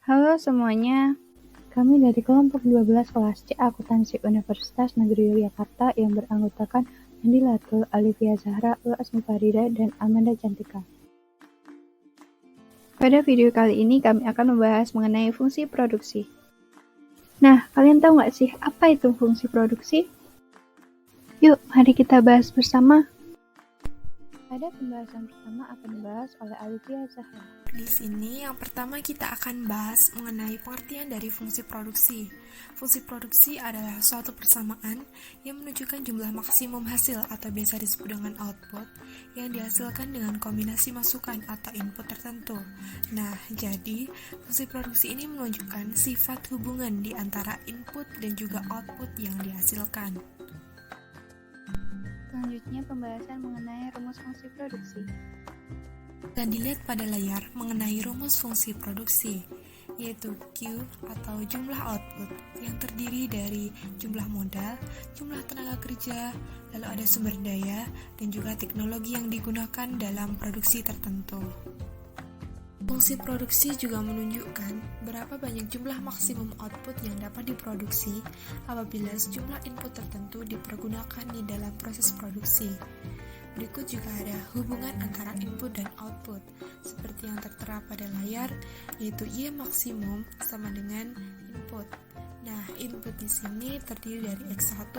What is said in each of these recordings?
Halo semuanya, kami dari kelompok 12 kelas C Akuntansi Universitas Negeri Yogyakarta yang beranggotakan Andi Latul, Alivia Zahra, Asmi Farida, dan Amanda Cantika. Pada video kali ini kami akan membahas mengenai fungsi produksi. Nah, kalian tahu nggak sih apa itu fungsi produksi? Yuk, mari kita bahas bersama. Pada pembahasan pertama akan dibahas oleh Alivia Zahra. Di sini yang pertama kita akan bahas mengenai pengertian dari fungsi produksi. Fungsi produksi adalah suatu persamaan yang menunjukkan jumlah maksimum hasil atau biasa disebut dengan output yang dihasilkan dengan kombinasi masukan atau input tertentu. Nah, jadi fungsi produksi ini menunjukkan sifat hubungan di antara input dan juga output yang dihasilkan. Selanjutnya pembahasan mengenai rumus fungsi produksi. Dan dilihat pada layar mengenai rumus fungsi produksi, yaitu Q atau jumlah output yang terdiri dari jumlah modal, jumlah tenaga kerja, lalu ada sumber daya, dan juga teknologi yang digunakan dalam produksi tertentu. Fungsi produksi juga menunjukkan berapa banyak jumlah maksimum output yang dapat diproduksi apabila sejumlah input tertentu dipergunakan di dalam proses produksi. Berikut juga ada hubungan antara input dan output, seperti yang tertera pada layar, yaitu Y maksimum sama dengan input. Nah, input di sini terdiri dari X1,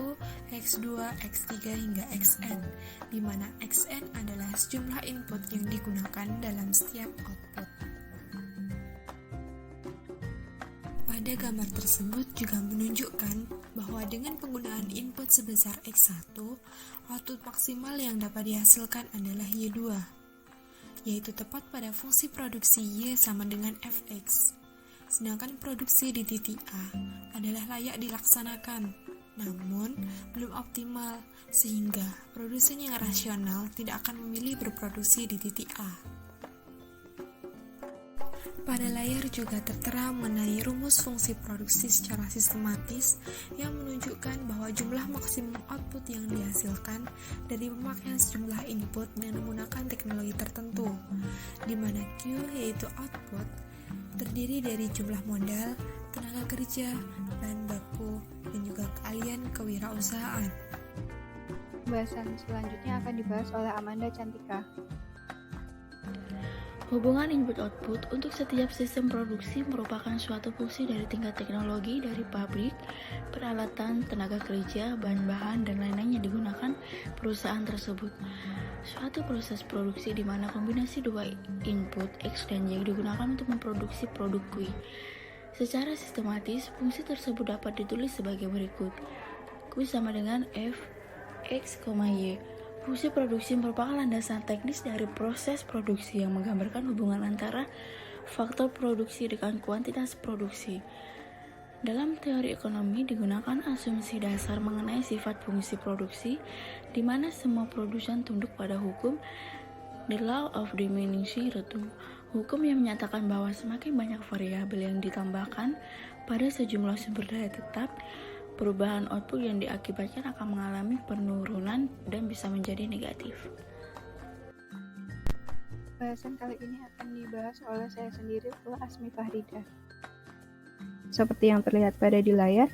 X2, X3 hingga Xn, di mana Xn adalah sejumlah input yang digunakan dalam setiap output. Pada gambar tersebut juga menunjukkan bahwa dengan penggunaan input sebesar X1, output maksimal yang dapat dihasilkan adalah Y2, yaitu tepat pada fungsi produksi Y sama dengan Fx. Sedangkan produksi di titik A adalah layak dilaksanakan, namun belum optimal, sehingga produsen yang rasional tidak akan memilih berproduksi di titik A. Pada layar juga tertera mengenai rumus fungsi produksi secara sistematis yang menunjukkan bahwa jumlah maksimum output yang dihasilkan dari pemakaian sejumlah input dengan menggunakan teknologi tertentu, di mana Q yaitu output terdiri dari jumlah modal, tenaga kerja, bahan baku, dan juga keahlian kewirausahaan. Pembahasan selanjutnya akan dibahas oleh Amanda Cantika. Hubungan input-output untuk setiap sistem produksi merupakan suatu fungsi dari tingkat teknologi dari pabrik, peralatan, tenaga kerja, bahan-bahan, dan lain-lain yang digunakan perusahaan tersebut. Suatu proses produksi di mana kombinasi dua input X dan Y digunakan untuk memproduksi produk Q. Secara sistematis, fungsi tersebut dapat ditulis sebagai berikut. Q sama dengan F, X, Y. Fungsi produksi merupakan landasan teknis dari proses produksi yang menggambarkan hubungan antara faktor produksi dengan kuantitas produksi. Dalam teori ekonomi digunakan asumsi dasar mengenai sifat fungsi produksi, di mana semua produsen tunduk pada hukum the law of diminishing return, hukum yang menyatakan bahwa semakin banyak variabel yang ditambahkan pada sejumlah sumber daya tetap, perubahan output yang diakibatkan akan mengalami penurunan dan bisa menjadi negatif. Bahasan kali ini akan dibahas oleh saya sendiri, Asmi Farida. Seperti yang terlihat pada di layar,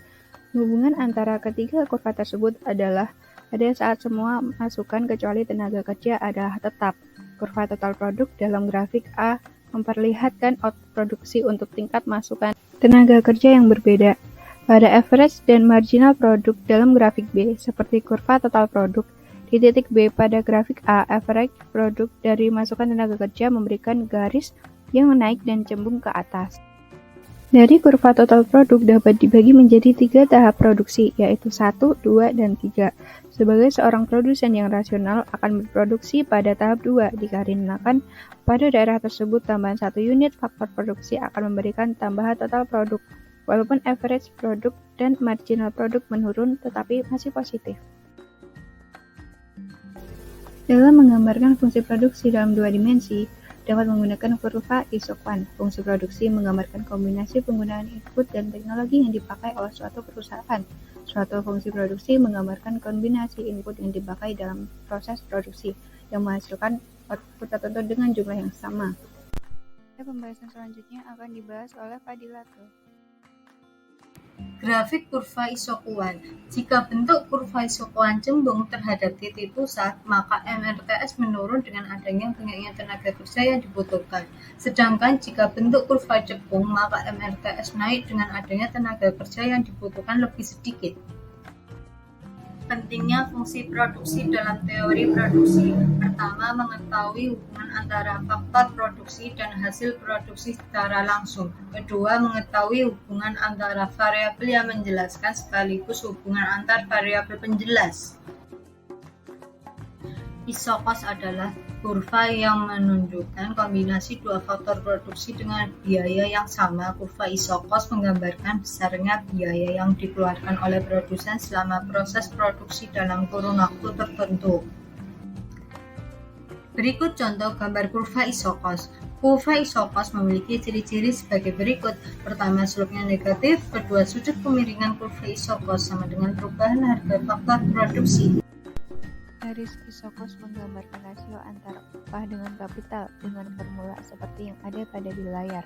hubungan antara ketiga kurva tersebut adalah pada saat semua masukan kecuali tenaga kerja adalah tetap. Kurva total produk dalam grafik A memperlihatkan output produksi untuk tingkat masukan tenaga kerja yang berbeda. Pada average dan marginal produk dalam grafik B, seperti kurva total produk, di titik B pada grafik A, average produk dari masukan tenaga kerja memberikan garis yang naik dan cembung ke atas. Dari kurva total produk dapat dibagi menjadi 3 tahap produksi, yaitu 1, 2, dan 3. Sebagai seorang produsen yang rasional akan berproduksi pada tahap 2, dikarenakan pada daerah tersebut tambahan 1 unit faktor produksi akan memberikan tambahan total produk. Walaupun average produk dan marginal produk menurun, tetapi masih positif. Dalam menggambarkan fungsi produksi dalam 2 dimensi, dapat menggunakan kurva isoquant. Fungsi produksi menggambarkan kombinasi penggunaan input dan teknologi yang dipakai oleh suatu perusahaan. Suatu fungsi produksi menggambarkan kombinasi input yang dipakai dalam proses produksi, yang menghasilkan output tertentu dengan jumlah yang sama. Pembahasan selanjutnya akan dibahas oleh Fadilatul. Grafik kurva isokuan. Jika bentuk kurva isokuan cembung terhadap titik pusat, maka MRTS menurun dengan adanya banyaknya tenaga kerja yang dibutuhkan. Sedangkan jika bentuk kurva cekung, maka MRTS naik dengan adanya tenaga kerja yang dibutuhkan lebih sedikit. Pentingnya fungsi produksi dalam teori produksi. Pertama, mengetahui hubungan antara faktor produksi dan hasil produksi secara langsung. Kedua, mengetahui hubungan antara variabel yang menjelaskan sekaligus hubungan antar variabel penjelas. Isokos adalah kurva yang menunjukkan kombinasi dua faktor produksi dengan biaya yang sama. Kurva isokos menggambarkan besarnya biaya yang dikeluarkan oleh produsen selama proses produksi dalam kurun waktu tertentu. Berikut contoh gambar kurva isokos. Kurva isokos memiliki ciri-ciri sebagai berikut. Pertama, slope-nya negatif. Kedua, sudut kemiringan kurva isokos sama dengan perubahan harga faktor produksi. Garis isokos menggambarkan rasio antara upah dengan kapital dengan formula seperti yang ada pada di layar.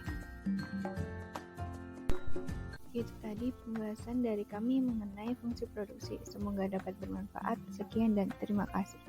Itu tadi pembahasan dari kami mengenai fungsi produksi. Semoga dapat bermanfaat. Sekian dan terima kasih.